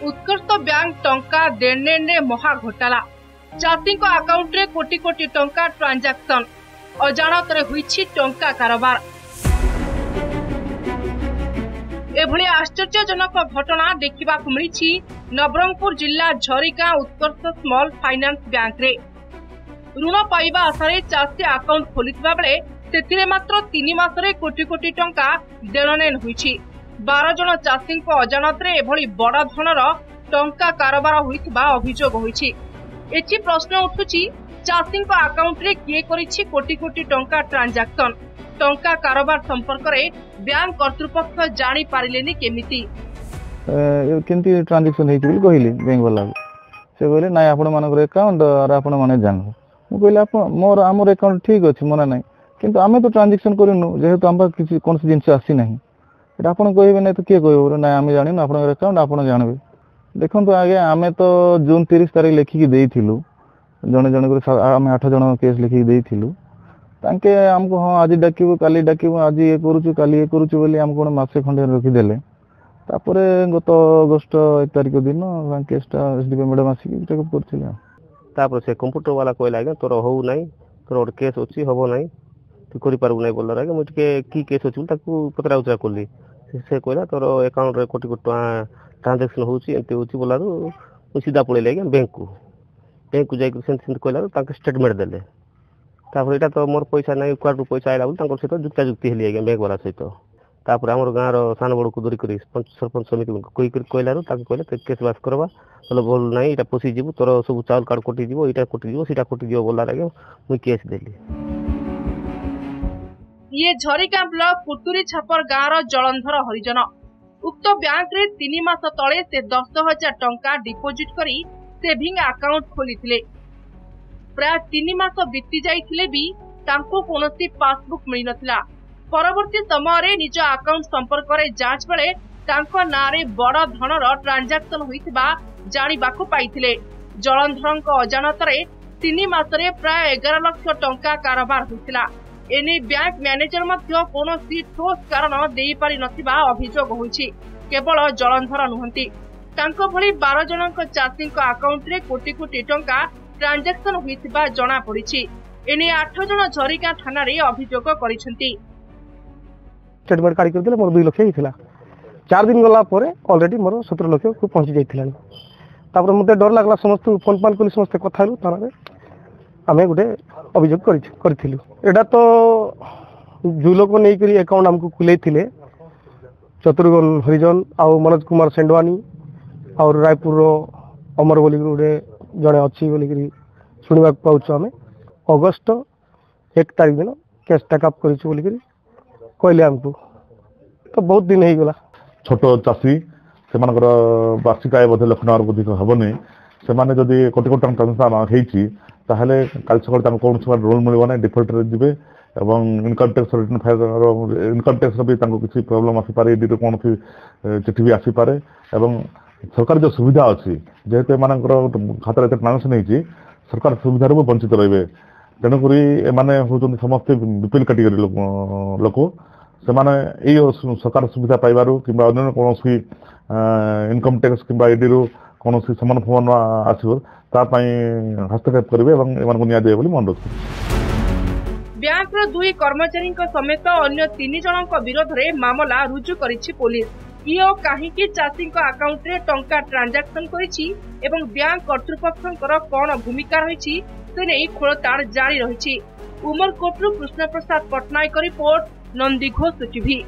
उत्कर्ष bank टंका देणनेण रे महा घोटाला चाषी अकाउंट रे कोटी कोटी टंका ट्रांजैक्शन अजाणत रे हुईछि टंका कारोबार। एभली आश्चर्यजनक घटना देखा मिली नवरंगपुर जिला झरीगाँ उत्कर्ष स्मॉल फाइनान्स बैंक रे ऋण पाइबा आशारे चाषी अकाउंट खोलिथिबा बेले सेथिरे मात्र 3 मासरे कोटी कोटी टंका देणनेण होईछि। 12 जन चाषी अजाणत रे एभली बड़ धनर टंका कारोबार होइथिबा अभियोग होईछि। एथि प्रश्न उठुछि चाषी अकाउंट रे किए करिछि कोटी कोटी टंका ट्रांजैक्शन। टंका कारोबार संपर्क रे बैंक कर्तृपक्ष जानी पारिलेनी केमिति केमती ट्रांजैक्शन हेछि बोली कहिली बैंक वाला से बोले नाइ आपण मानकर अकाउंट और आपण माने जान मु कहले आपण मोर हमर अकाउंट ठीक अछि मना नाही किंतु आमे तो ट्रांजैक्शन करिनु जेहेतु हम किसी कोन से जिंस आसी नाही एटा आपण कहबे नै तो के कहबो ना आमे जानिनु आपण अकाउंट आपण जानबे। देखंतु आगे आमे तो जून 30 तारिख लेखि की देइथिलु जने जने को आमे 8 जन केस लेखि देइथिलु तांके हमको हां आज डाकिबो काली डाकिबो आज ये करूछु काली ये करूछु बोली हम कोन मासे खंडे रखि देले तापरे गत अगस्त 1 तारिख दिन केसटा एसडीपी मैडम आसी चेकअप करथिले तापर से कंप्यूटर वाला कहला कि तोर हो नाही तोर केस अछि होबो नाही तू करि पारबो नाही बोलला कि मुझके की केस अछि ताकू पतरा उतरा करली से कहला तोर अकाउंट रे कोटी कोटी ट्रांजैक्शन होछि एते होछि बोलारू मु सीधा पळे लागि बैंक को जाय सेंट कहला ताके स्टेटमेंट देले तापर एटा तो मोर पैसा नाही क्वार्टर पैसा आइला बोल तांकर सहित जुक्ता जुक्ति हेली आगे बैंक वाला सहित तापर हमर गाँव रो सान बड़ को दूरी करी सरपंच समिति कोई कहलारू ताके कहले केस बास करबा बोले बोल नाही एटा पोसी जीवो तोर सब चाउल कार्ड कोटी जीवो एटा कोटी जीवो सीटा कोटी जीवो बोलला लागे मु केस देली। ये झरीगाँ ब्लॉक पुतुरी छापर गाँव रो जलंधर हरिजन उक्त बैंक रे 3 मास तले से 10,000 टंका डिपोजिट करी सेविंग अकाउंट खोलिथिले। प्राय 3 मास बीती जाइथिले भी तांको कोनोसी पासबुक मिल नथिला। परवर्ती समय रे निज अकाउंट संपर्क रे जांच बेले तांको नारे बड़ धनर ट्रांजैक्शन होइथिबा जानिबाकू पाइथिले। जलंधरक अजाणत रे 3 मास रे प्राय 11 लाख टंका कारोबार होइथिला। एने बैंक मैनेजर मध्य कोनोसी ठोस कारण देई पारि नथिबा अभियोग होइछि। केवल जलंधर नुहंती तांको भली 12 जनक चाषी अकाउंट रे कोटी कोटी टंका ट्रांजैक्शन होइथिबा जणा पड़िछि। एने 8 जन झरीगाँ थाना रे अभियोग करिसेंती। स्टेटमेंट काढी कर देले मोर 2 लाख हिथिला 4 दिन गला परे ऑलरेडी मोर 17 लाख को पहुंची जाइथिला। तापर मते डर लागला समस्त फोन पान कली समस्त कथालु थाना रे आमे गुटे अभियोग करिथिलु। एडा तो जो लोग नै करी अकाउंट हमको खुलेथिले चतुर्गन हरिजन आ मनोज कुमार सेंडवानी और रायपुर रो अमर बोली गुटे जणे अछि बोली करी सुनिबा पाउछ। आमे अगस्त 1 तारिख दिन केस टेकअप करिछु बोली करी कहले हमको तो बहुत दिन हो गला। छोट चाषी से वार्षिक आय बोधे लक्ष टकर अधिक हेनी से जदि कोटी कोटी ट्रांजैक्शन होती ताहले काल सकाल कौन रोल मिलना ना डिफल्ट जी और income tax return file income tax भी किसी प्रोब्लेम आसीपे ईडी कौन चिठी भी आसीपे और सरकार जो सुविधा अच्छी जेहेतु एम खाता एत ट्रांजैक्शन होती सरकार सुविधार भी वंचित रे तेणुक एमाने होती समस्ते बीपीएल कैटेगरी लोक से सरकार सुविधा पाइबारू कि अन्य कौन इनकम टैक्स कि ईडी रु कौन समान फमान आसो हस्तक्षेप करेंगे और न्याय देवे बोली मन रखु। बैंक रो 2 कर्मचारी समेत अन्य 3 जनक विरोध रे मामला रुजु करिछि पुलिस। किओ काहीकि चाषी अकाउंट रे टंका ट्रांजैक्शन करिछि एवं बैंक कर्तृपक्षकर कोन भूमिका रहिछि से नै खोलताड़ जारी रहिछि। उमरकोटरू कृष्ण प्रसाद पटनायक रिपोर्ट नंदीघोष टीवी।